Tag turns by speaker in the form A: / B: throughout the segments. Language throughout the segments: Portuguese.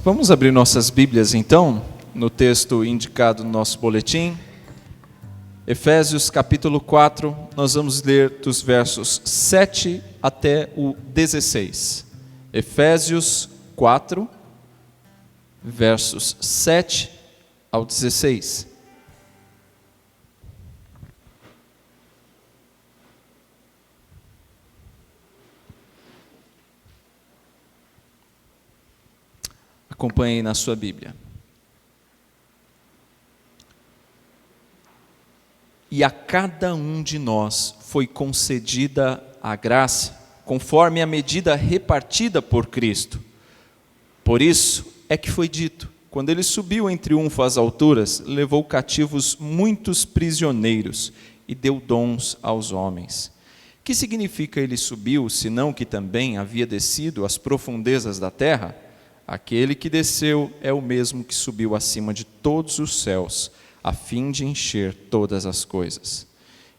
A: Vamos abrir nossas Bíblias então, no texto indicado no nosso boletim. Efésios capítulo 4, nós vamos ler dos versos 7 até o 16. Efésios 4, versos 7 ao 16. Acompanhe na sua Bíblia. E a cada um de nós foi concedida a graça, conforme a medida repartida por Cristo. Por isso é que foi dito, quando ele subiu em triunfo às alturas, levou cativos muitos prisioneiros e deu dons aos homens. Que significa ele subiu, senão que também havia descido às profundezas da terra? Aquele que desceu é o mesmo que subiu acima de todos os céus, a fim de encher todas as coisas.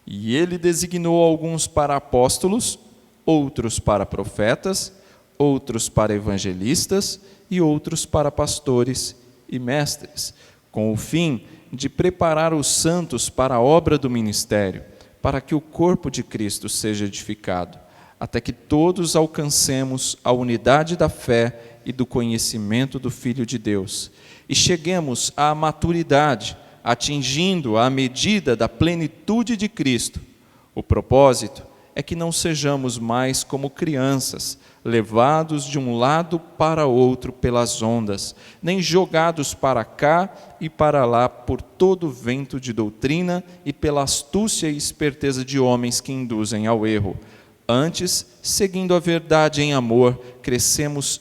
A: E ele designou alguns para apóstolos, outros para profetas, outros para evangelistas e outros para pastores e mestres, com o fim de preparar os santos para a obra do ministério, para que o corpo de Cristo seja edificado, até que todos alcancemos a unidade da fé e do conhecimento do Filho de Deus, e cheguemos à maturidade, atingindo a medida da plenitude de Cristo. O propósito é que não sejamos mais como crianças, levados de um lado para outro pelas ondas, nem jogados para cá e para lá por todo vento de doutrina e pela astúcia e esperteza de homens que induzem ao erro. Antes, seguindo a verdade em amor, cresçamos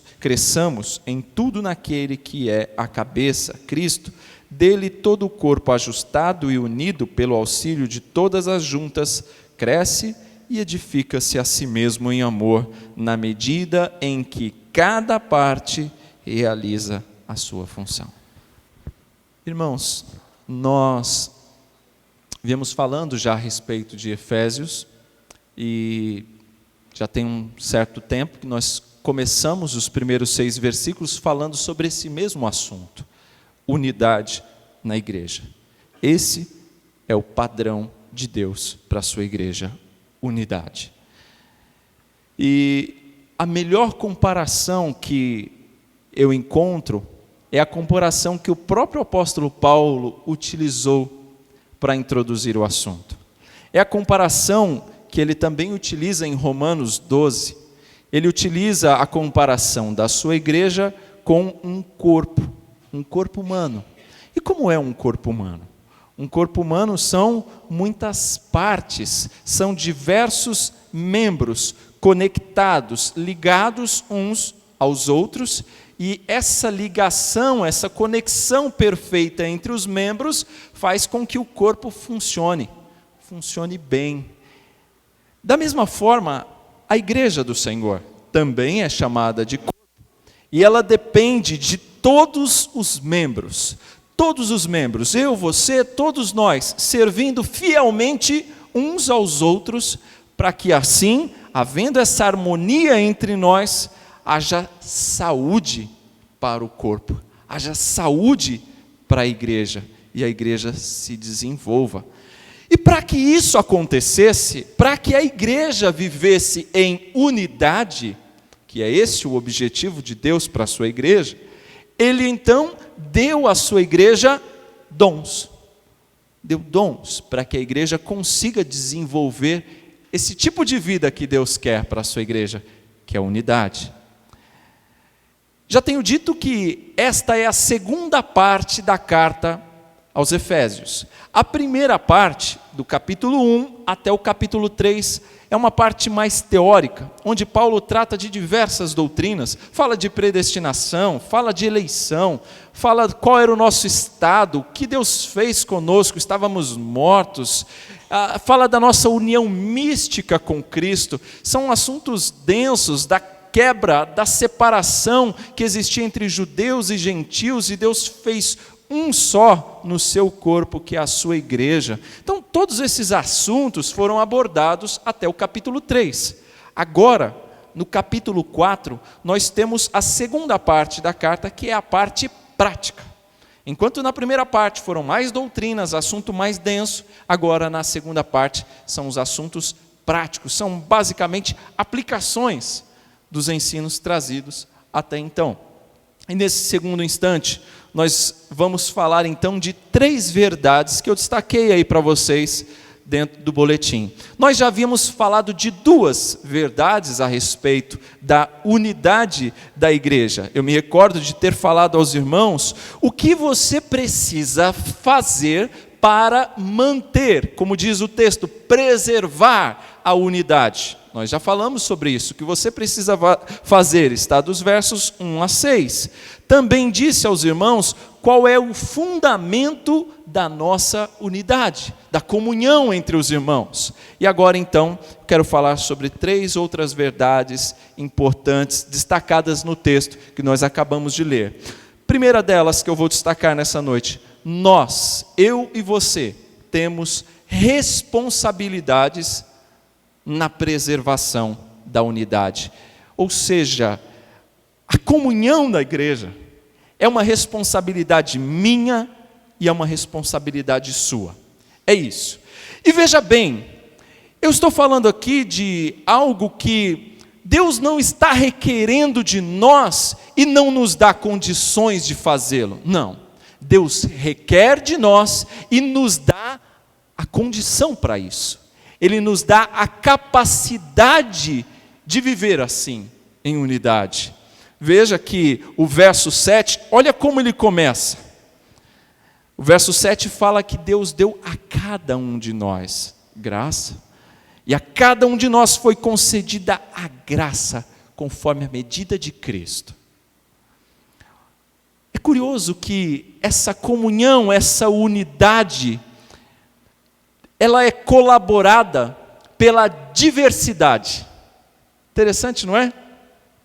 A: em tudo naquele que é a cabeça, Cristo. Dele todo o corpo ajustado e unido pelo auxílio de todas as juntas, cresce e edifica-se a si mesmo em amor, na medida em que cada parte realiza a sua função. Irmãos, nós viemos falando já a respeito de Efésios, e já tem um certo tempo que nós começamos os primeiros 6 versículos falando sobre esse mesmo assunto, unidade na igreja. Esse é o padrão de Deus para a sua igreja, unidade. E a melhor comparação que eu encontro é a comparação que o próprio apóstolo Paulo utilizou para introduzir o assunto. É a comparação que ele também utiliza em Romanos 12. Ele utiliza a comparação da sua igreja com um corpo humano. E como é um corpo humano? Um corpo humano são muitas partes, são diversos membros conectados, ligados uns aos outros, e essa ligação, essa conexão perfeita entre os membros faz com que o corpo funcione bem. Da mesma forma, a igreja do Senhor também é chamada de corpo, e ela depende de todos os membros, eu, você, todos nós, servindo fielmente uns aos outros, para que assim, havendo essa harmonia entre nós, haja saúde para o corpo, haja saúde para a igreja, e a igreja se desenvolva. E para que isso acontecesse, para que a igreja vivesse em unidade, que é esse o objetivo de Deus para a sua igreja, ele então deu à sua igreja dons. Deu dons para que a igreja consiga desenvolver esse tipo de vida que Deus quer para a sua igreja, que é a unidade. Já tenho dito que esta é a segunda parte da carta aos Efésios. A primeira parte, do capítulo 1 até o capítulo 3, é uma parte mais teórica, onde Paulo trata de diversas doutrinas, fala de predestinação, fala de eleição, fala qual era o nosso estado, o que Deus fez conosco, estávamos mortos, fala da nossa união mística com Cristo. São assuntos densos, da quebra, da separação que existia entre judeus e gentios, e Deus fez um só no seu corpo, que é a sua igreja. Então, todos esses assuntos foram abordados até o capítulo 3. Agora, no capítulo 4, nós temos a segunda parte da carta, que é a parte prática. Enquanto na primeira parte foram mais doutrinas, assunto mais denso, agora na segunda parte são os assuntos práticos, são basicamente aplicações dos ensinos trazidos até então. E nesse segundo instante, nós vamos falar então de 3 verdades que eu destaquei aí para vocês dentro do boletim. Nós já havíamos falado de 2 verdades a respeito da unidade da igreja. Eu me recordo de ter falado aos irmãos o que você precisa fazer para manter, como diz o texto, preservar a unidade. Nós já falamos sobre isso, o que você precisa fazer, está dos versos 1 a 6. Também disse aos irmãos qual é o fundamento da nossa unidade, da comunhão entre os irmãos. E agora então, quero falar sobre 3 outras verdades importantes, destacadas no texto que nós acabamos de ler. Primeira delas que eu vou destacar nessa noite: nós, eu e você, temos responsabilidades na preservação da unidade. Ou seja, a comunhão da igreja é uma responsabilidade minha e é uma responsabilidade sua. É isso. E veja bem, eu estou falando aqui de algo que Deus não está requerendo de nós e não nos dá condições de fazê-lo. Não. Deus requer de nós e nos dá a condição para isso. Ele nos dá a capacidade de viver assim, em unidade. Veja que o verso 7, olha como ele começa. O verso 7 fala que Deus deu a cada um de nós graça, e a cada um de nós foi concedida a graça, conforme a medida de Cristo. É curioso que essa comunhão, essa unidade, ela é colaborada pela diversidade. Interessante, não é?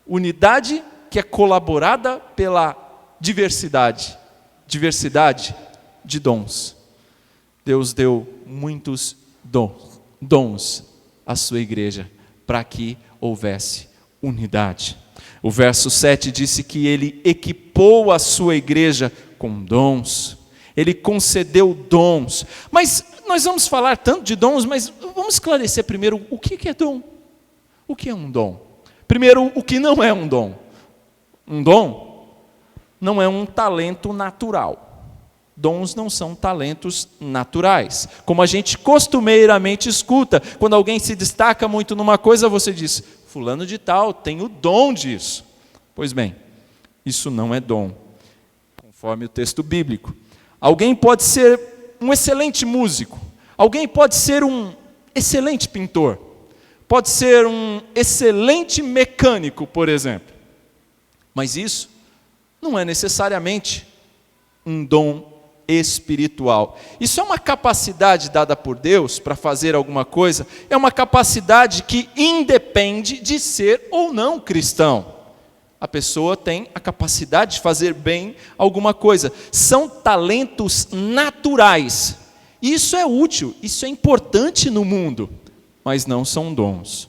A: Unidade que é colaborada pela diversidade. Diversidade de dons. Deus deu muitos dons à sua igreja para que houvesse unidade. O verso 7 disse que ele equipou a sua igreja com dons. Ele concedeu dons. Mas nós vamos falar tanto de dons, mas vamos esclarecer primeiro o que é dom. O que é um dom? Primeiro, o que não é um dom. Um dom não é um talento natural. Dons não são talentos naturais. Como a gente costumeiramente escuta, quando alguém se destaca muito numa coisa, você diz: fulano de tal tem o dom disso. Pois bem, isso não é dom, conforme o texto bíblico. Alguém pode ser um excelente músico, alguém pode ser um excelente pintor, pode ser um excelente mecânico, por exemplo. Mas isso não é necessariamente um dom espiritual. Isso é uma capacidade dada por Deus para fazer alguma coisa, é uma capacidade que independe de ser ou não cristão. A pessoa tem a capacidade de fazer bem alguma coisa. São talentos naturais. Isso é útil, isso é importante no mundo, mas não são dons.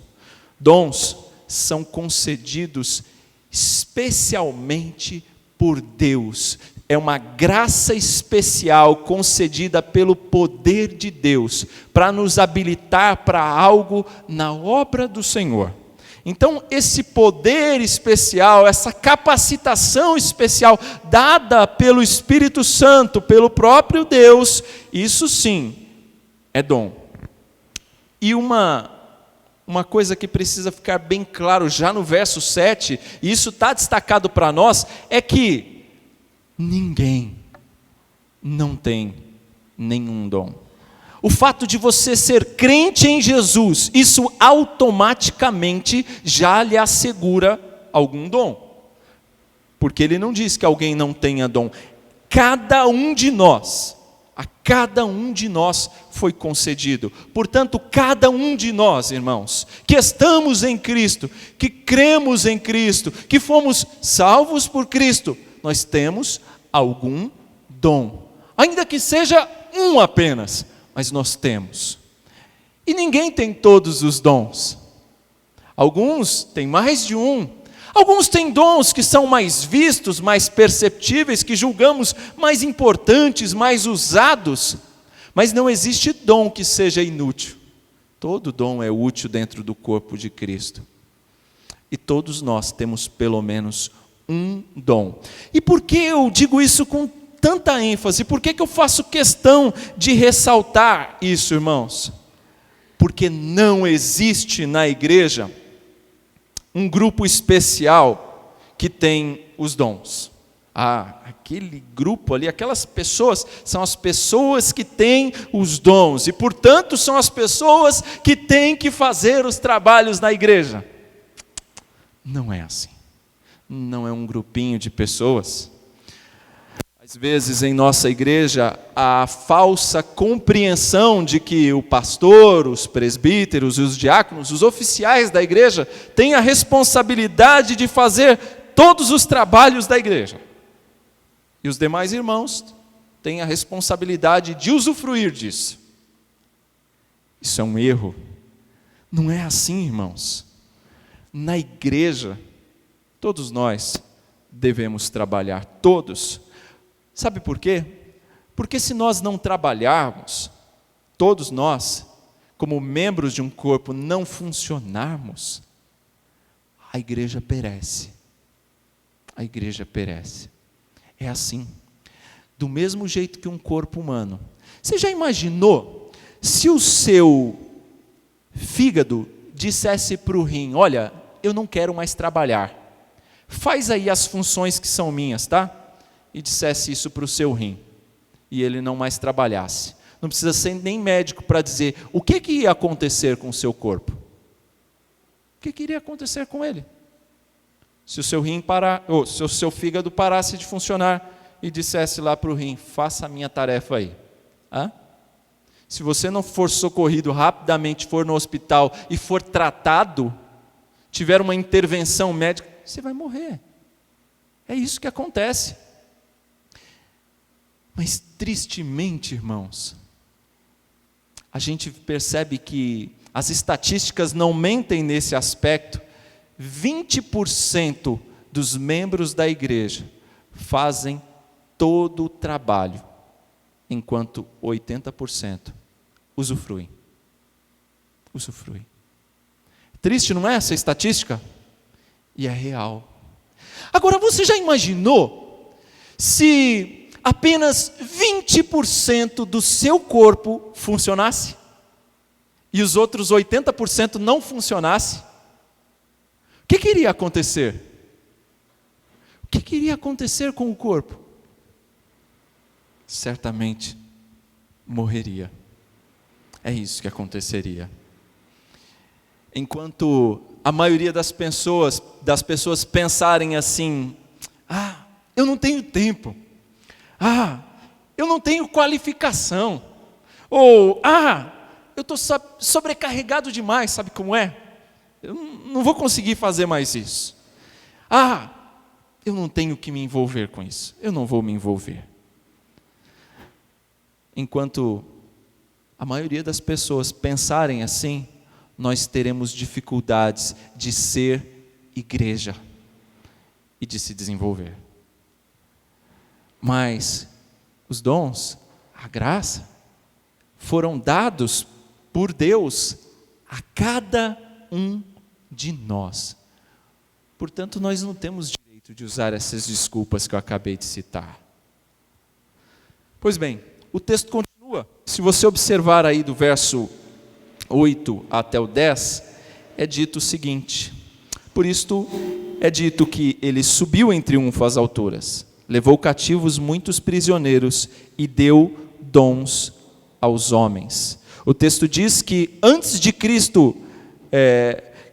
A: Dons são concedidos especialmente por Deus. É uma graça especial concedida pelo poder de Deus para nos habilitar para algo na obra do Senhor. Então, esse poder especial, essa capacitação especial dada pelo Espírito Santo, pelo próprio Deus, isso sim é dom. E uma coisa que precisa ficar bem claro já no verso 7, e isso está destacado para nós, é que ninguém não tem nenhum dom. O fato de você ser crente em Jesus, isso automaticamente já lhe assegura algum dom. Porque ele não diz que alguém não tenha dom. Cada um de nós, a cada um de nós foi concedido. Portanto, cada um de nós, irmãos, que estamos em Cristo, que cremos em Cristo, que fomos salvos por Cristo, nós temos algum dom. Ainda que seja um apenas, mas nós temos. E ninguém tem todos os dons. Alguns têm mais de um. Alguns têm dons que são mais vistos, mais perceptíveis, que julgamos mais importantes, mais usados. Mas não existe dom que seja inútil. Todo dom é útil dentro do corpo de Cristo. E todos nós temos pelo menos um dom. E por que eu digo isso com tanta ênfase? Por que eu faço questão de ressaltar isso, irmãos? Porque não existe na igreja um grupo especial que tem os dons. Aquele grupo ali, aquelas pessoas, são as pessoas que têm os dons, e portanto são as pessoas que têm que fazer os trabalhos na igreja. Não é assim. Não é um grupinho de pessoas. Às vezes em nossa igreja, a falsa compreensão de que o pastor, os presbíteros, os diáconos, os oficiais da igreja, têm a responsabilidade de fazer todos os trabalhos da igreja. E os demais irmãos têm a responsabilidade de usufruir disso. Isso é um erro. Não é assim, irmãos. Na igreja, todos nós devemos trabalhar, todos. Sabe por quê? Porque se nós não trabalharmos, todos nós, como membros de um corpo, não funcionarmos, a igreja perece. A igreja perece. É assim. Do mesmo jeito que um corpo humano. Você já imaginou se o seu fígado dissesse para o rim: olha, eu não quero mais trabalhar, faz aí as funções que são minhas, tá? E dissesse isso para o seu rim, e ele não mais trabalhasse. Não precisa ser nem médico para dizer o que ia acontecer com o seu corpo. O que iria acontecer com ele? Se o seu rim parar, ou se o seu fígado parasse de funcionar e dissesse lá para o rim: faça a minha tarefa aí. Se você não for socorrido rapidamente, for no hospital e for tratado, tiver uma intervenção médica, você vai morrer. É isso que acontece. Mas tristemente, irmãos, a gente percebe que as estatísticas não mentem nesse aspecto. 20% dos membros da igreja fazem todo o trabalho, enquanto 80% usufruem. Triste, não é essa estatística? E é real. Agora, você já imaginou se apenas 20% do seu corpo funcionasse e os outros 80% não funcionasse? O que iria acontecer? O que iria acontecer com o corpo? Certamente morreria. É isso que aconteceria. Enquanto a maioria das pessoas pensarem assim: eu não tenho tempo, eu não tenho qualificação, ou eu estou sobrecarregado demais, sabe como é? Eu não vou conseguir fazer mais isso. Eu não tenho que me envolver com isso, eu não vou me envolver. Enquanto a maioria das pessoas pensarem assim, nós teremos dificuldades de ser igreja e de se desenvolver. Mas os dons, a graça, foram dados por Deus a cada um de nós. Portanto, nós não temos direito de usar essas desculpas que eu acabei de citar. Pois bem, o texto continua. Se você observar aí do verso 8 até o 10, é dito o seguinte: por isto é dito que ele subiu em triunfo às alturas, levou cativos muitos prisioneiros e deu dons aos homens. O texto diz que antes de Cristo,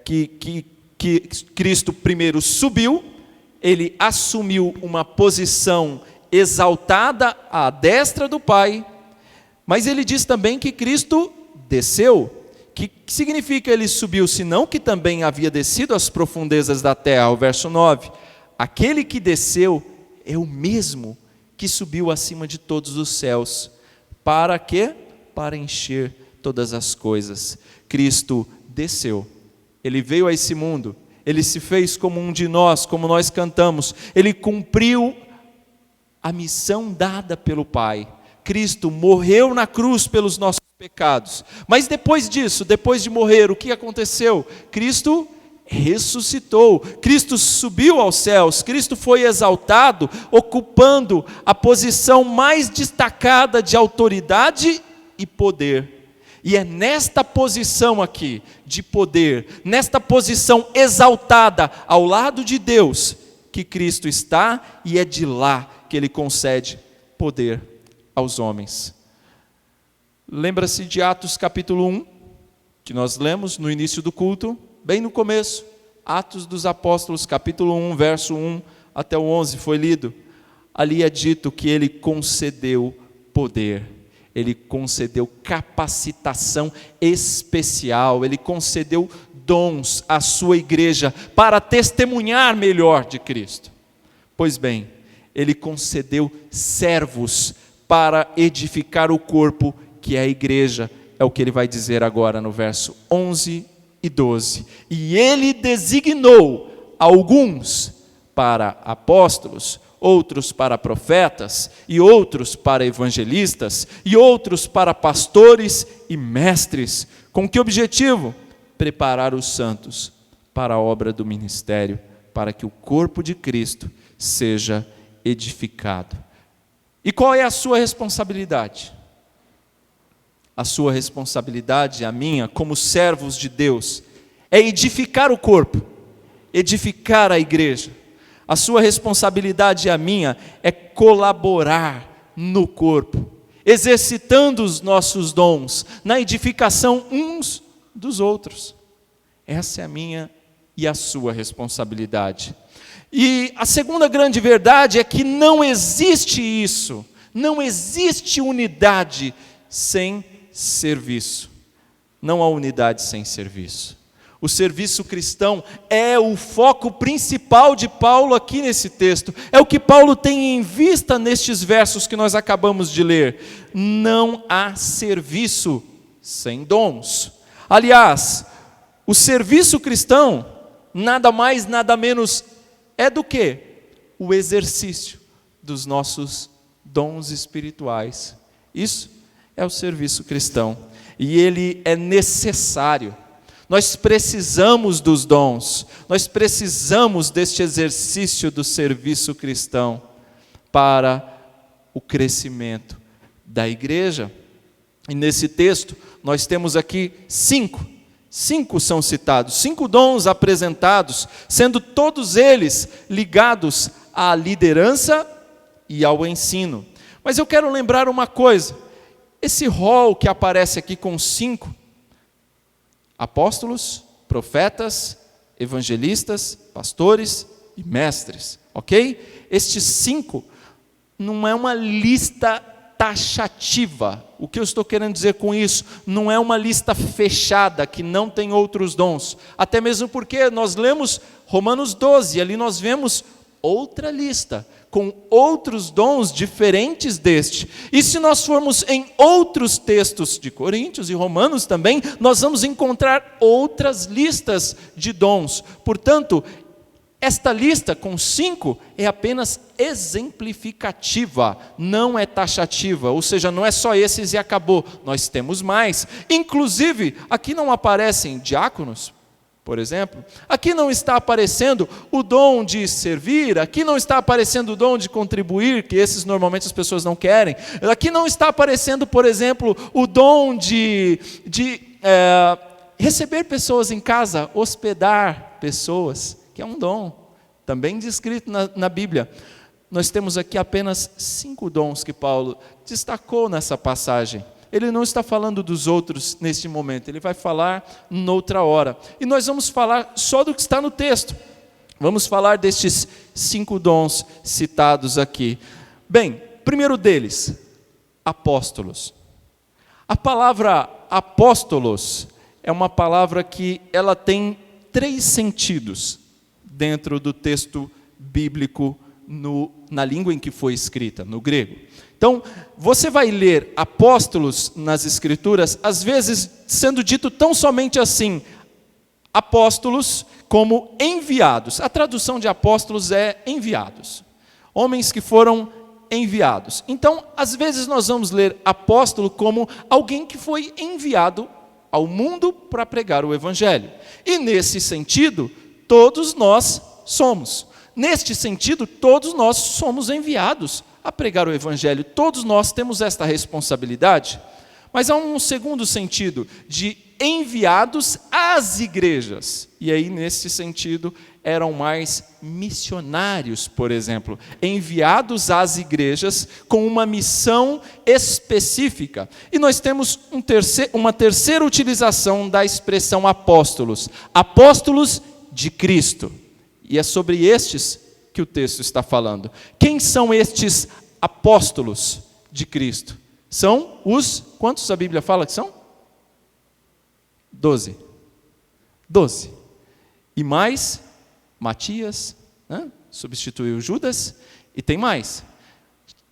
A: que Cristo primeiro subiu, ele assumiu uma posição exaltada à destra do Pai, mas ele diz também que Cristo desceu. Que significa ele subiu, senão que também havia descido às profundezas da terra? O verso 9: aquele que desceu é o mesmo que subiu acima de todos os céus. Para quê? Para encher todas as coisas. Cristo desceu Ele veio a esse mundo, Ele se fez como um de nós, como nós cantamos. Ele cumpriu a missão dada pelo Pai. Cristo morreu na cruz pelos nossos pecados. Mas depois disso, depois de morrer, o que aconteceu? Cristo ressuscitou, Cristo subiu aos céus, Cristo foi exaltado, ocupando a posição mais destacada de autoridade e poder. E é nesta posição aqui, de poder, nesta posição exaltada ao lado de Deus, que Cristo está, e é de lá que Ele concede poder aos homens. Lembra-se de Atos capítulo 1, que nós lemos no início do culto, bem no começo, Atos dos Apóstolos, capítulo 1, verso 1 até o 11, foi lido. Ali é dito que Ele concedeu poder, Ele concedeu capacitação especial, Ele concedeu dons à sua igreja para testemunhar melhor de Cristo. Pois bem, Ele concedeu servos para edificar o corpo, que é a igreja, é o que Ele vai dizer agora no verso 11 e 12. E Ele designou alguns para apóstolos, outros para profetas, e outros para evangelistas, e outros para pastores e mestres. Com que objetivo? Preparar os santos para a obra do ministério, para que o corpo de Cristo seja edificado. E qual é a sua responsabilidade? A sua responsabilidade, a minha, como servos de Deus, é edificar o corpo, edificar a igreja. A sua responsabilidade e a minha é colaborar no corpo, exercitando os nossos dons, na edificação uns dos outros. Essa é a minha e a sua responsabilidade. E a segunda grande verdade é que não existe isso, não existe unidade sem serviço. Não há unidade sem serviço. O serviço cristão é o foco principal de Paulo aqui nesse texto. É o que Paulo tem em vista nestes versos que nós acabamos de ler. Não há serviço sem dons. Aliás, o serviço cristão, nada mais, nada menos, é do que? O exercício dos nossos dons espirituais. Isso é o serviço cristão. E ele é necessário. Nós precisamos dos dons, nós precisamos deste exercício do serviço cristão para o crescimento da igreja. E nesse texto, nós temos aqui cinco são citados, 5 dons apresentados, sendo todos eles ligados à liderança e ao ensino. Mas eu quero lembrar uma coisa, esse rol que aparece aqui com 5, apóstolos, profetas, evangelistas, pastores e mestres, ok? Estes 5 não é uma lista taxativa. O que eu estou querendo dizer com isso? Não é uma lista fechada, que não tem outros dons. Até mesmo porque nós lemos Romanos 12, ali nós vemos outra lista, com outros dons diferentes deste. E se nós formos em outros textos de Coríntios e Romanos também, nós vamos encontrar outras listas de dons. Portanto, esta lista com 5 é apenas exemplificativa, não é taxativa, ou seja, não é só esses e acabou, nós temos mais. Inclusive, aqui não aparecem diáconos, por exemplo, aqui não está aparecendo o dom de servir, aqui não está aparecendo o dom de contribuir, que esses normalmente as pessoas não querem, aqui não está aparecendo, por exemplo, o dom de receber pessoas em casa, hospedar pessoas, que é um dom, também descrito na Bíblia. Nós temos aqui apenas 5 dons que Paulo destacou nessa passagem. Ele não está falando dos outros neste momento, ele vai falar noutra hora. E nós vamos falar só do que está no texto. Vamos falar destes 5 dons citados aqui. Bem, primeiro deles, apóstolos. A palavra apóstolos é uma palavra que ela tem 3 sentidos dentro do texto bíblico na língua em que foi escrita, no grego. Então, você vai ler apóstolos nas Escrituras, às vezes sendo dito tão somente assim, apóstolos como enviados. A tradução de apóstolos é enviados. Homens que foram enviados. Então, às vezes nós vamos ler apóstolo como alguém que foi enviado ao mundo para pregar o evangelho. E nesse sentido, todos nós somos. Neste sentido, todos nós somos enviados a pregar o evangelho. Todos nós temos esta responsabilidade. Mas há um segundo sentido, de enviados às igrejas. E aí, nesse sentido, eram mais missionários, por exemplo, enviados às igrejas com uma missão específica. E nós temos uma terceira utilização da expressão apóstolos. Apóstolos de Cristo. E é sobre estes que o texto está falando. Quem são estes apóstolos de Cristo? São os, quantos a Bíblia fala que são? 12. E mais, Matias, substituiu Judas, e tem mais.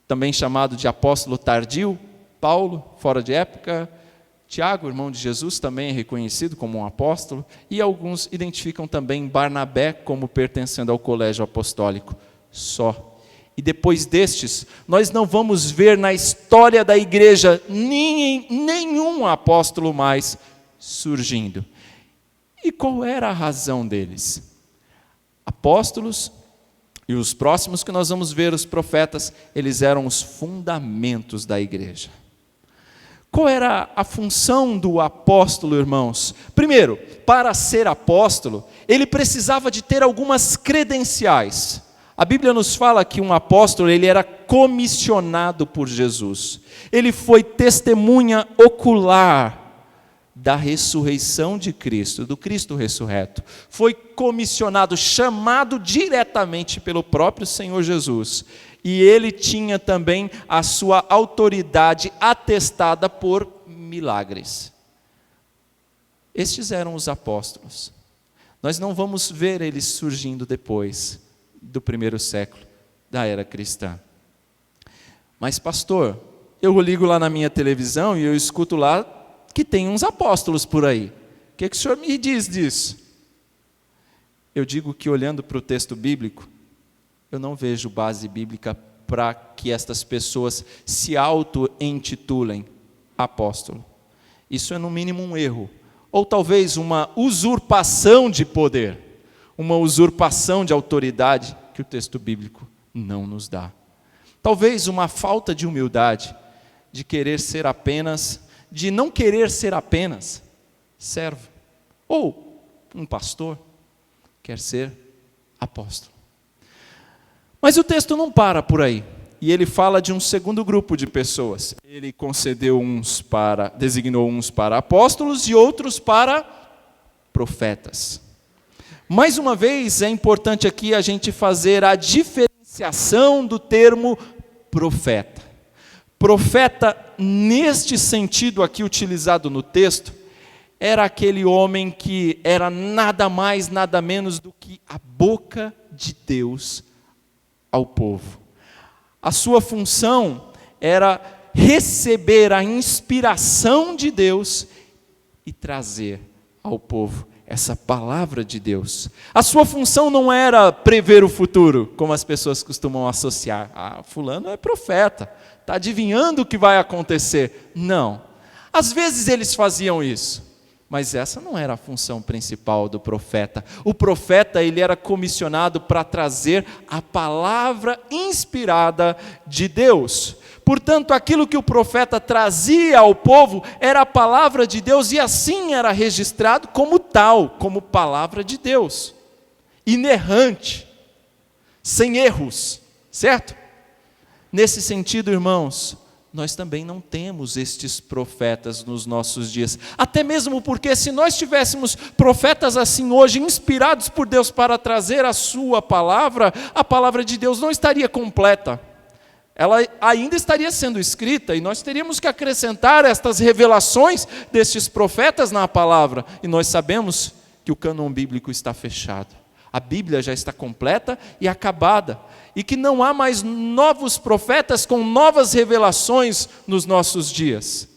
A: Também chamado de apóstolo tardio, Paulo, fora de época, Tiago, irmão de Jesus, também é reconhecido como um apóstolo, e alguns identificam também Barnabé como pertencendo ao colégio apostólico. Só. E depois destes, nós não vamos ver na história da igreja nenhum apóstolo mais surgindo. E qual era a razão deles? Apóstolos, e os próximos que nós vamos ver, os profetas, eles eram os fundamentos da igreja. Qual era a função do apóstolo, irmãos? Primeiro, para ser apóstolo, ele precisava de ter algumas credenciais. A Bíblia nos fala que um apóstolo, ele era comissionado por Jesus. Ele foi testemunha ocular da ressurreição de Cristo, do Cristo ressurreto. Foi comissionado, chamado diretamente pelo próprio Senhor Jesus. E ele tinha também a sua autoridade atestada por milagres. Estes eram os apóstolos. Nós não vamos ver eles surgindo depois do primeiro século da era cristã. Mas, pastor, eu ligo lá na minha televisão e eu escuto lá que tem uns apóstolos por aí. O que o senhor me diz disso? Eu digo que, olhando para o texto bíblico, eu não vejo base bíblica para que estas pessoas se auto-intitulem apóstolo. Isso é, no mínimo, um erro. Ou talvez uma usurpação de poder, uma usurpação de autoridade que o texto bíblico não nos dá. Talvez uma falta de humildade, de não querer ser apenas servo, ou um pastor quer ser apóstolo. Mas o texto não para por aí, e ele fala de um segundo grupo de pessoas. Ele designou uns para apóstolos e outros para profetas. Mais uma vez, é importante aqui a gente fazer a diferenciação do termo profeta. Profeta, neste sentido aqui utilizado no texto, era aquele homem que era nada mais, nada menos do que a boca de Deus ao povo. A sua função era receber a inspiração de Deus e trazer ao povo essa palavra de Deus. A sua função não era prever o futuro, como as pessoas costumam associar. Fulano é profeta, está adivinhando o que vai acontecer. Não. Às vezes eles faziam isso, mas essa não era a função principal do profeta. O profeta, ele era comissionado para trazer a palavra inspirada de Deus. Portanto, aquilo que o profeta trazia ao povo era a palavra de Deus, e assim era registrado como tal, como palavra de Deus. Inerrante, sem erros, certo? Nesse sentido, irmãos, nós também não temos estes profetas nos nossos dias. Até mesmo porque, se nós tivéssemos profetas assim hoje, inspirados por Deus para trazer a sua palavra, a palavra de Deus não estaria completa. Ela ainda estaria sendo escrita, e nós teríamos que acrescentar estas revelações destes profetas na palavra. E nós sabemos que o cânon bíblico está fechado. A Bíblia já está completa e acabada. E que não há mais novos profetas com novas revelações nos nossos dias.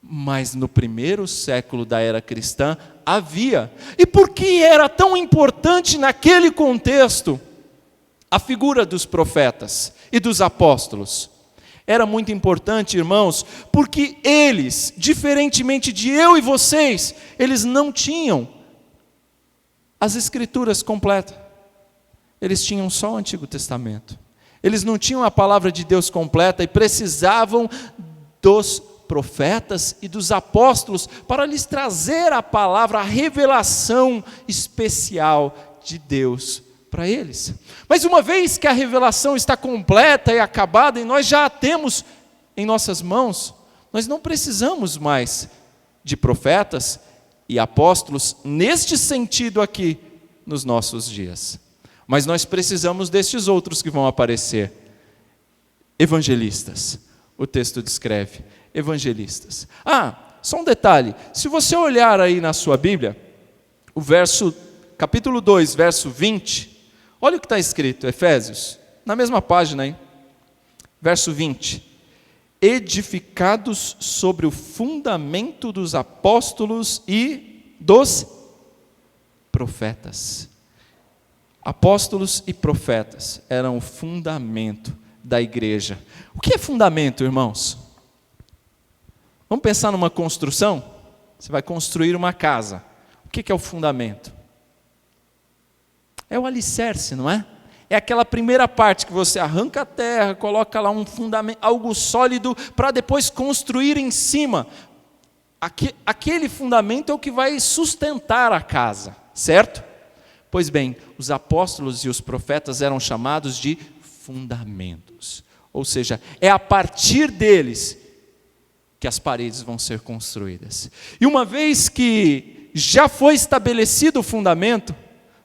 A: Mas no primeiro século da era cristã havia. E por que era tão importante naquele contexto a figura dos profetas e dos apóstolos? Era muito importante, irmãos, porque eles, diferentemente de eu e vocês, eles não tinham as escrituras completas. Eles tinham só o Antigo Testamento. Eles não tinham a palavra de Deus completa e precisavam dos profetas e dos apóstolos para lhes trazer a palavra, a revelação especial de Deus para eles. Mas uma vez que a revelação está completa e acabada, e nós já a temos em nossas mãos, nós não precisamos mais de profetas e apóstolos neste sentido aqui nos nossos dias. Mas nós precisamos destes outros que vão aparecer. Evangelistas. O texto descreve. Evangelistas. Só um detalhe. Se você olhar aí na sua Bíblia, capítulo 2, verso 20, olha o que está escrito, Efésios, na mesma página aí. Verso 20. Edificados sobre o fundamento dos apóstolos e dos profetas. Apóstolos e profetas eram o fundamento da igreja. O que é fundamento, irmãos? Vamos pensar numa construção? Você vai construir uma casa. O que é o fundamento? É o alicerce, não é? É aquela primeira parte que você arranca a terra, coloca lá um fundamento, algo sólido, para depois construir em cima. Aquele fundamento é o que vai sustentar a casa, certo? Pois bem, os apóstolos e os profetas eram chamados de fundamentos. Ou seja, é a partir deles que as paredes vão ser construídas. E uma vez que já foi estabelecido o fundamento,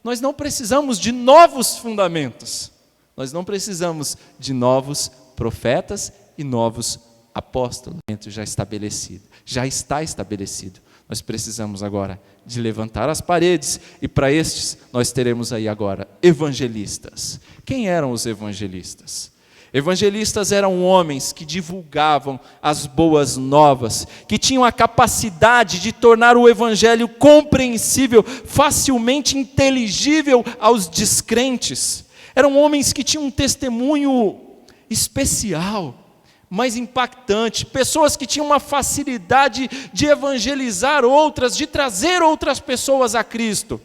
A: nós não precisamos de novos fundamentos. Nós não precisamos de novos profetas e novos apóstolos. Já estabelecido, já está estabelecido. Nós precisamos agora de levantar as paredes, e para estes nós teremos aí agora evangelistas. Quem eram os evangelistas? Evangelistas eram homens que divulgavam as boas novas, que tinham a capacidade de tornar o evangelho compreensível, facilmente inteligível aos descrentes. Eram homens que tinham um testemunho especial, mais impactante, pessoas que tinham uma facilidade de evangelizar outras, de trazer outras pessoas a Cristo.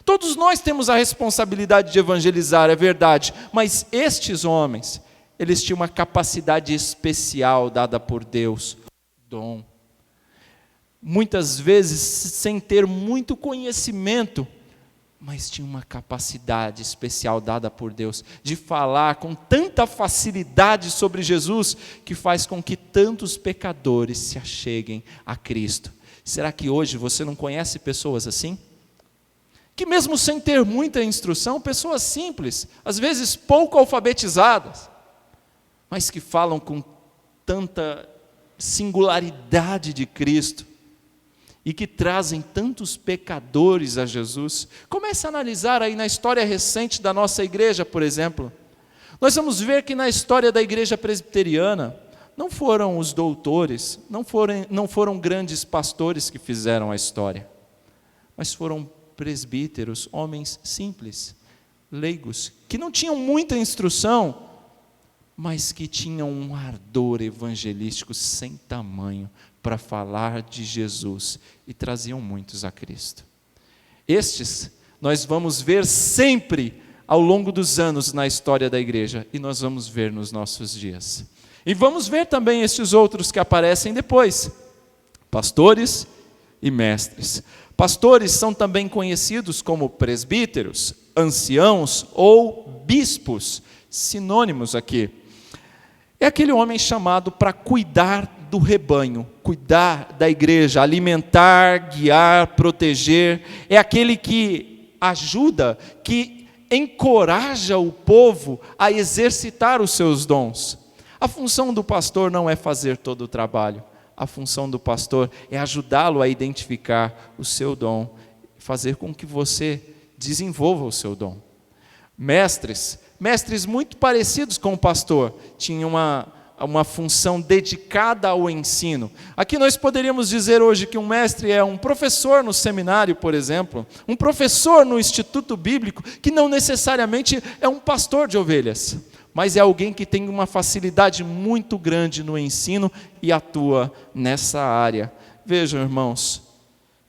A: Todos nós temos a responsabilidade de evangelizar, é verdade, mas estes homens, eles tinham uma capacidade especial dada por Deus, dom. Muitas vezes sem ter muito conhecimento, mas tinha uma capacidade especial dada por Deus de falar com tanta facilidade sobre Jesus, que faz com que tantos pecadores se acheguem a Cristo. Será que hoje você não conhece pessoas assim? Que mesmo sem ter muita instrução, pessoas simples, às vezes pouco alfabetizadas, mas que falam com tanta singularidade de Cristo, e que trazem tantos pecadores a Jesus. Comece a analisar aí na história recente da nossa igreja, por exemplo. Nós vamos ver que na história da igreja presbiteriana, não foram os doutores, não foram grandes pastores que fizeram a história, mas foram presbíteros, homens simples, leigos, que não tinham muita instrução, mas que tinham um ardor evangelístico sem tamanho para falar de Jesus, e traziam muitos a Cristo. Estes nós vamos ver sempre ao longo dos anos na história da igreja, e nós vamos ver nos nossos dias. E vamos ver também estes outros que aparecem depois, pastores e mestres. Pastores são também conhecidos como presbíteros, anciãos ou bispos, sinônimos aqui. É aquele homem chamado para cuidar do rebanho, cuidar da igreja, alimentar, guiar, proteger. É aquele que ajuda, que encoraja o povo a exercitar os seus dons. A função do pastor não é fazer todo o trabalho. A função do pastor é ajudá-lo a identificar o seu dom, fazer com que você desenvolva o seu dom. Mestres muito parecidos com o pastor, tinham uma função dedicada ao ensino. Aqui nós poderíamos dizer hoje que um mestre é um professor no seminário, por exemplo, um professor no instituto bíblico, que não necessariamente é um pastor de ovelhas, mas é alguém que tem uma facilidade muito grande no ensino e atua nessa área. Vejam, irmãos,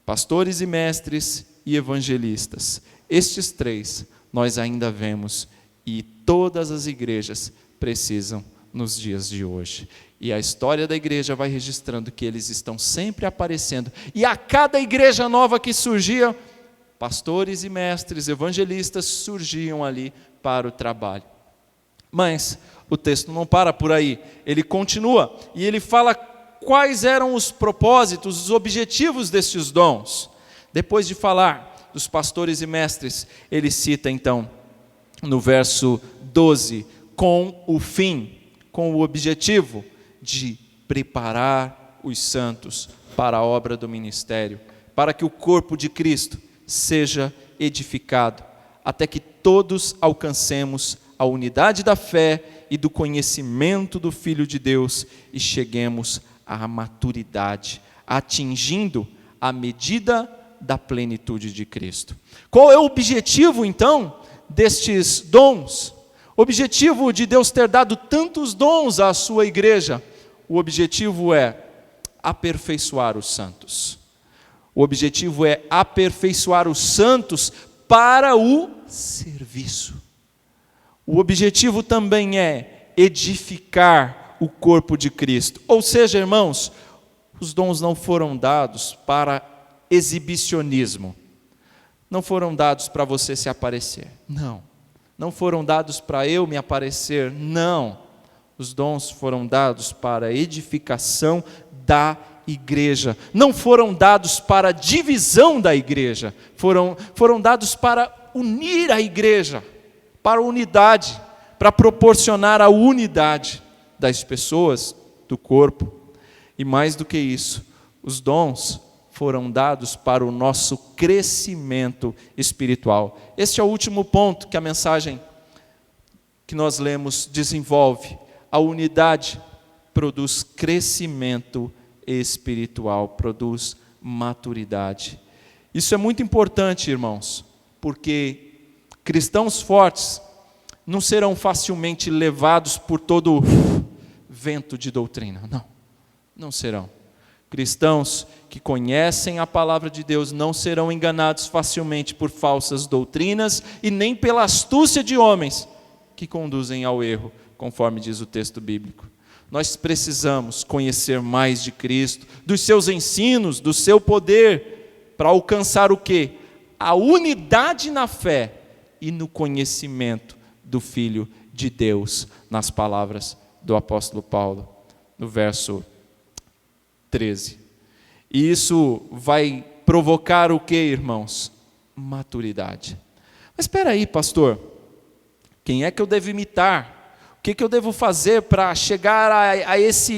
A: pastores e mestres e evangelistas, estes três nós ainda vemos, e todas as igrejas precisam nos dias de hoje. E a história da igreja vai registrando que eles estão sempre aparecendo. E a cada igreja nova que surgia, pastores e mestres, evangelistas surgiam ali para o trabalho. Mas o texto não para por aí. Ele continua e ele fala quais eram os propósitos, os objetivos destes dons. Depois de falar dos pastores e mestres, ele cita então no verso 12, com o fim, com o objetivo de preparar os santos para a obra do ministério, para que o corpo de Cristo seja edificado, até que todos alcancemos a unidade da fé e do conhecimento do Filho de Deus e cheguemos à maturidade, atingindo a medida da plenitude de Cristo. Qual é o objetivo, então, destes dons? O objetivo de Deus ter dado tantos dons à sua igreja, o objetivo é aperfeiçoar os santos. O objetivo é aperfeiçoar os santos para o serviço. O objetivo também é edificar o corpo de Cristo. Ou seja, irmãos, os dons não foram dados para exibicionismo. Não foram dados para você se aparecer. Não. Não foram dados para eu me aparecer. Não. Os dons foram dados para a edificação da igreja. Não foram dados para a divisão da igreja. Foram dados para unir a igreja, para a unidade, para proporcionar a unidade das pessoas, do corpo. E mais do que isso, os dons foram dados para o nosso crescimento espiritual. Este é o último ponto que a mensagem que nós lemos desenvolve. A unidade produz crescimento espiritual, produz maturidade. Isso é muito importante, irmãos, porque cristãos fortes não serão facilmente levados por todo vento de doutrina. Não serão. Cristãos que conhecem a palavra de Deus não serão enganados facilmente por falsas doutrinas e nem pela astúcia de homens que conduzem ao erro, conforme diz o texto bíblico. Nós precisamos conhecer mais de Cristo, dos seus ensinos, do seu poder, para alcançar o quê? A unidade na fé e no conhecimento do Filho de Deus, nas palavras do apóstolo Paulo, no verso 13. E isso vai provocar o que, irmãos? Maturidade. Mas espera aí, pastor, quem é que eu devo imitar? O que eu devo fazer para chegar a esse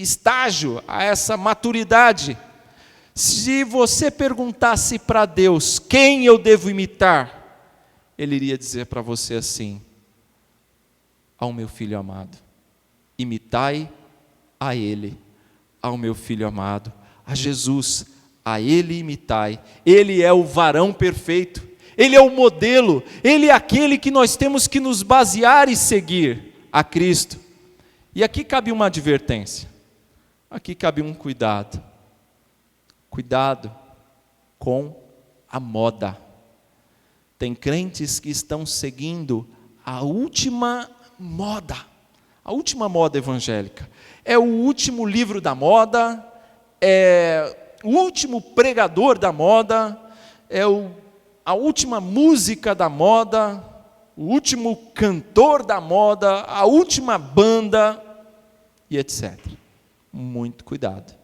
A: estágio, a essa maturidade? Se você perguntasse para Deus quem eu devo imitar, Ele iria dizer para você assim: ao meu filho amado, imitai a Ele, ao meu filho amado, a Jesus, a Ele imitai. Ele é o varão perfeito, Ele é o modelo, Ele é aquele que nós temos que nos basear e seguir, a Cristo. E aqui cabe uma advertência, aqui cabe um cuidado. Cuidado com a moda. Tem crentes que estão seguindo a última moda evangélica. É o último livro da moda, é o último pregador da moda, é a última música da moda, o último cantor da moda, a última banda, e etc. Muito cuidado.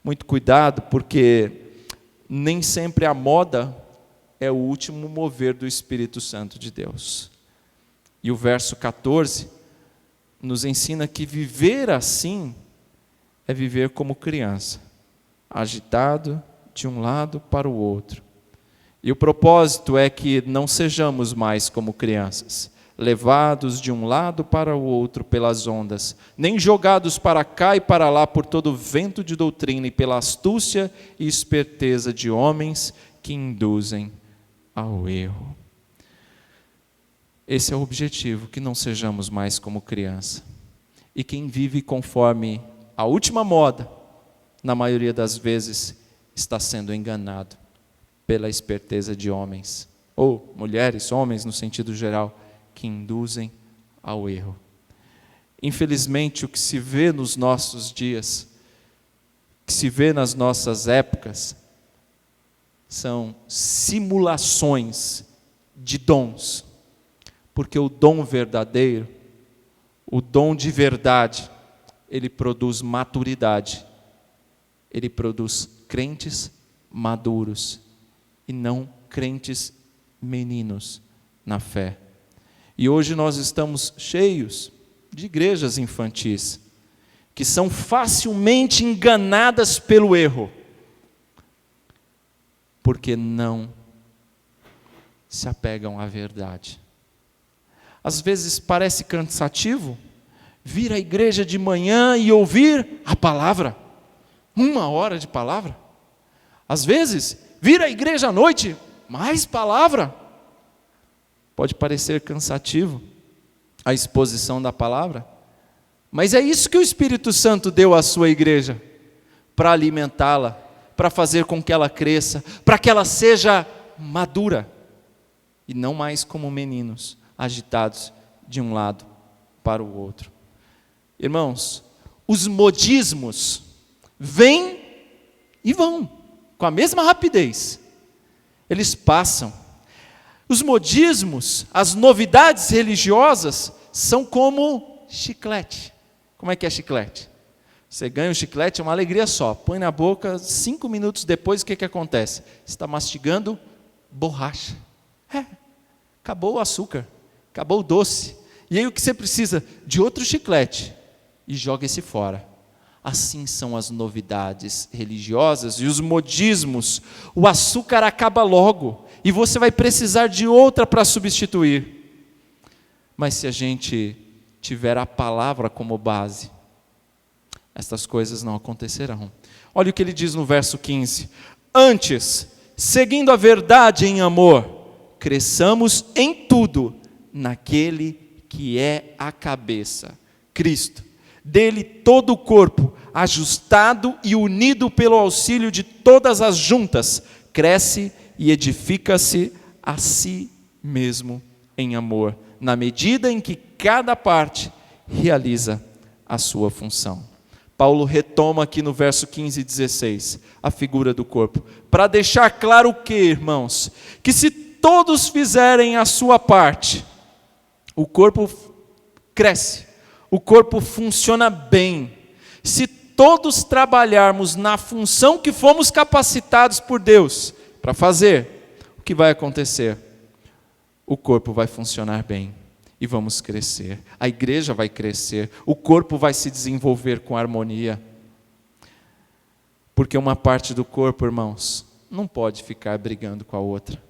A: Muito cuidado, porque nem sempre a moda é o último mover do Espírito Santo de Deus. E o verso 14 nos ensina que viver assim é viver como criança, agitado de um lado para o outro. E o propósito é que não sejamos mais como crianças, levados de um lado para o outro pelas ondas, nem jogados para cá e para lá por todo vento de doutrina e pela astúcia e esperteza de homens que induzem ao erro. Esse é o objetivo, que não sejamos mais como criança. E quem vive conforme a última moda, na maioria das vezes, está sendo enganado pela esperteza de homens, ou mulheres, homens no sentido geral, que induzem ao erro. Infelizmente, o que se vê nos nossos dias, o que se vê nas nossas épocas, são simulações de dons, porque o dom verdadeiro, o dom de verdade, ele produz maturidade, ele produz crentes maduros e não crentes meninos na fé. E hoje nós estamos cheios de igrejas infantis, que são facilmente enganadas pelo erro, porque não se apegam à verdade. Às vezes parece cansativo vir à igreja de manhã e ouvir a palavra, 1 hora de palavra. Às vezes, vir à igreja à noite, mais palavra. Pode parecer cansativo a exposição da palavra, mas é isso que o Espírito Santo deu à sua igreja, para alimentá-la, para fazer com que ela cresça, para que ela seja madura, e não mais como meninos, agitados de um lado para o outro. Irmãos, os modismos vêm e vão, com a mesma rapidez, eles passam. Os modismos, as novidades religiosas, são como chiclete. Como é que é chiclete? Você ganha um chiclete, é uma alegria só, põe na boca, 5 minutos depois, o que acontece? Você está mastigando borracha. Acabou o açúcar, acabou o doce. E aí o que você precisa? De outro chiclete. E joga esse fora. Assim são as novidades religiosas e os modismos. O açúcar acaba logo e você vai precisar de outra para substituir. Mas se a gente tiver a palavra como base, estas coisas não acontecerão. Olha o que ele diz no verso 15: antes, seguindo a verdade em amor, cresçamos em tudo naquele que é a cabeça, Cristo. Dele todo o corpo, ajustado e unido pelo auxílio de todas as juntas, cresce e edifica-se a si mesmo em amor, na medida em que cada parte realiza a sua função. Paulo retoma aqui no verso 15 e 16, a figura do corpo, para deixar claro o que, irmãos? Que se todos fizerem a sua parte, o corpo cresce, o corpo funciona bem. Se todos trabalharmos na função que fomos capacitados por Deus para fazer, o que vai acontecer? O corpo vai funcionar bem e vamos crescer. A igreja vai crescer, o corpo vai se desenvolver com harmonia. Porque uma parte do corpo, irmãos, não pode ficar brigando com a outra.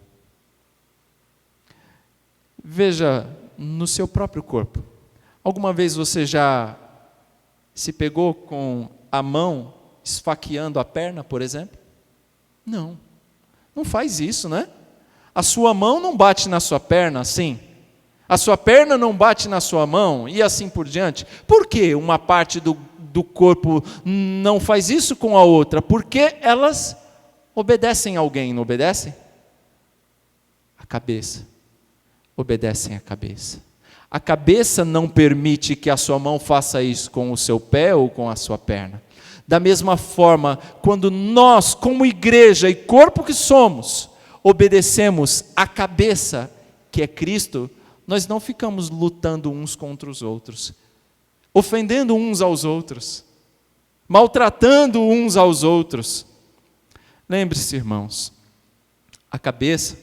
A: Veja no seu próprio corpo. Alguma vez você já se pegou com a mão esfaqueando a perna, por exemplo? Não. Não faz isso, né? A sua mão não bate na sua perna assim. A sua perna não bate na sua mão e assim por diante. Por que uma parte do corpo não faz isso com a outra? Porque elas obedecem a alguém, não obedecem? A cabeça. Obedecem a cabeça. A cabeça não permite que a sua mão faça isso com o seu pé ou com a sua perna. Da mesma forma, quando nós, como igreja e corpo que somos, obedecemos a cabeça, que é Cristo, nós não ficamos lutando uns contra os outros, ofendendo uns aos outros, maltratando uns aos outros. Lembre-se, irmãos, a cabeça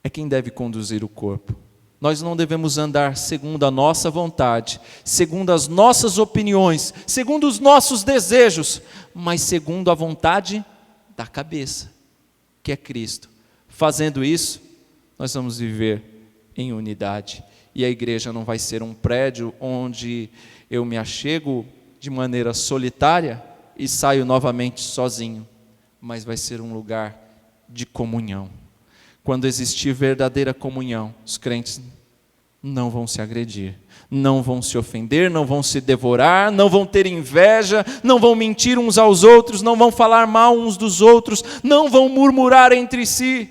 A: é quem deve conduzir o corpo. Nós não devemos andar segundo a nossa vontade, segundo as nossas opiniões, segundo os nossos desejos, mas segundo a vontade da cabeça, que é Cristo. Fazendo isso, nós vamos viver em unidade E a igreja não vai ser um prédio onde eu me achego de maneira solitária e saio novamente sozinho, mas vai ser um lugar de comunhão. Quando existir verdadeira comunhão, os crentes não vão se agredir, não vão se ofender, não vão se devorar, não vão ter inveja, não vão mentir uns aos outros, não vão falar mal uns dos outros, não vão murmurar entre si,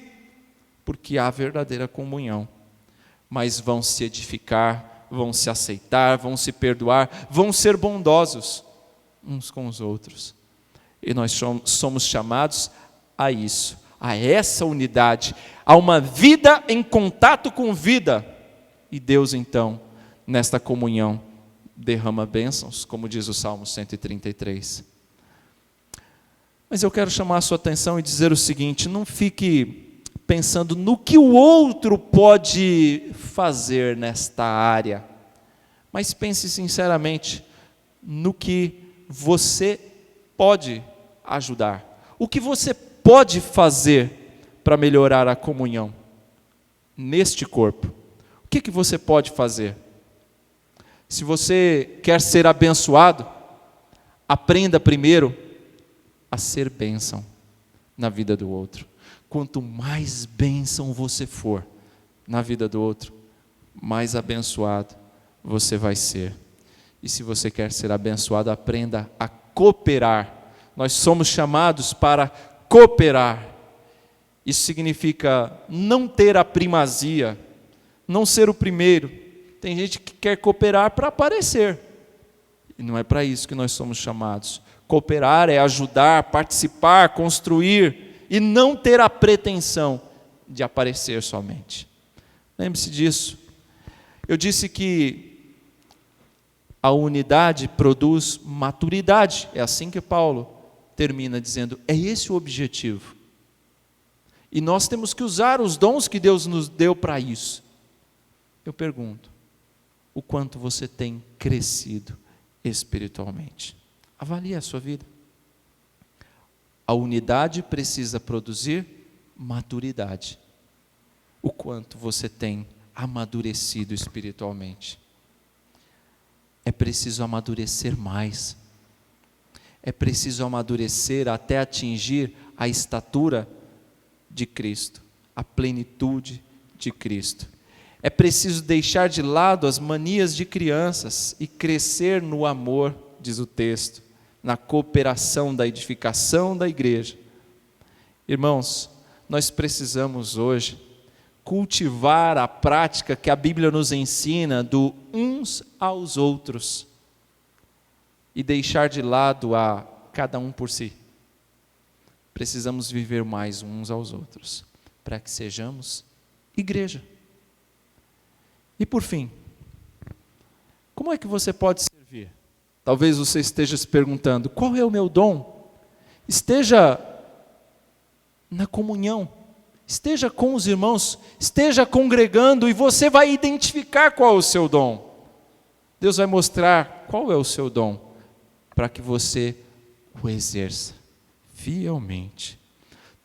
A: porque há verdadeira comunhão. Mas vão se edificar, vão se aceitar, vão se perdoar, vão ser bondosos uns com os outros. E nós somos chamados a isso, a essa unidade, a uma vida em contato com vida. E Deus então, nesta comunhão, derrama bênçãos, como diz o Salmo 133. Mas eu quero chamar a sua atenção e dizer o seguinte: não fique pensando no que o outro pode fazer nesta área, mas pense sinceramente no que você pode ajudar, o que você pode fazer para melhorar a comunhão neste corpo. O que você pode fazer? Se você quer ser abençoado, aprenda primeiro a ser bênção na vida do outro. Quanto mais bênção você for na vida do outro, mais abençoado você vai ser. E se você quer ser abençoado, aprenda a cooperar. Nós somos chamados para cooperar. Isso significa não ter a primazia, não ser o primeiro. Tem gente que quer cooperar para aparecer. E não é para isso que nós somos chamados. Cooperar é ajudar, participar, construir, e não ter a pretensão de aparecer somente. Lembre-se disso. Eu disse que a unidade produz maturidade. É assim que Paulo termina dizendo, é esse o objetivo. E nós temos que usar os dons que Deus nos deu para isso. Eu pergunto, o quanto você tem crescido espiritualmente? Avalie a sua vida. A unidade precisa produzir maturidade. O quanto você tem amadurecido espiritualmente? É preciso amadurecer mais. É preciso amadurecer até atingir a estatura de Cristo, a plenitude de Cristo. É preciso deixar de lado as manias de crianças e crescer no amor, diz o texto, na cooperação da edificação da igreja. Irmãos, nós precisamos hoje cultivar a prática que a Bíblia nos ensina do uns aos outros e deixar de lado a cada um por si. Precisamos viver mais uns aos outros para que sejamos igreja. E por fim, como é que você pode servir? Talvez você esteja se perguntando, qual é o meu dom? Esteja na comunhão, esteja com os irmãos, esteja congregando e você vai identificar qual é o seu dom. Deus vai mostrar qual é o seu dom para que você o exerça fielmente.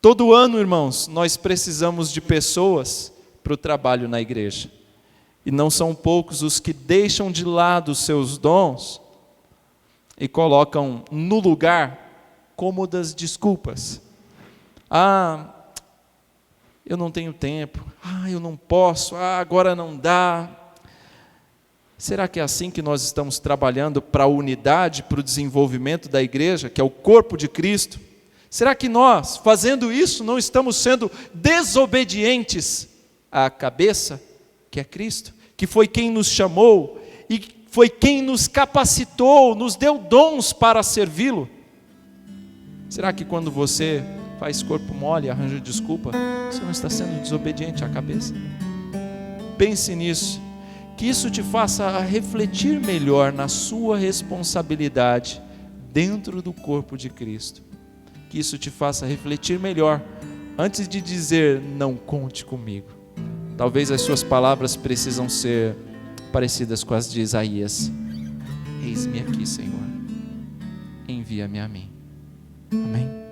A: Todo ano, irmãos, nós precisamos de pessoas para o trabalho na igreja. E não são poucos os que deixam de lado os seus dons e colocam no lugar cômodas desculpas. Eu não tenho tempo. Eu não posso. Agora não dá. Será que é assim que nós estamos trabalhando para a unidade, para o desenvolvimento da igreja, que é o corpo de Cristo? Será que nós, fazendo isso, não estamos sendo desobedientes à cabeça, que é Cristo, que foi quem nos chamou e foi quem nos capacitou, nos deu dons para servi-lo? Será que quando você faz corpo mole e arranja desculpa, você não está sendo desobediente à cabeça? Pense nisso, que isso te faça refletir melhor na sua responsabilidade dentro do corpo de Cristo. Que isso te faça refletir melhor, antes de dizer, não conte comigo. Talvez as suas palavras precisam ser parecidas com as de Isaías. Eis-me aqui, Senhor, envia-me a mim. Amém?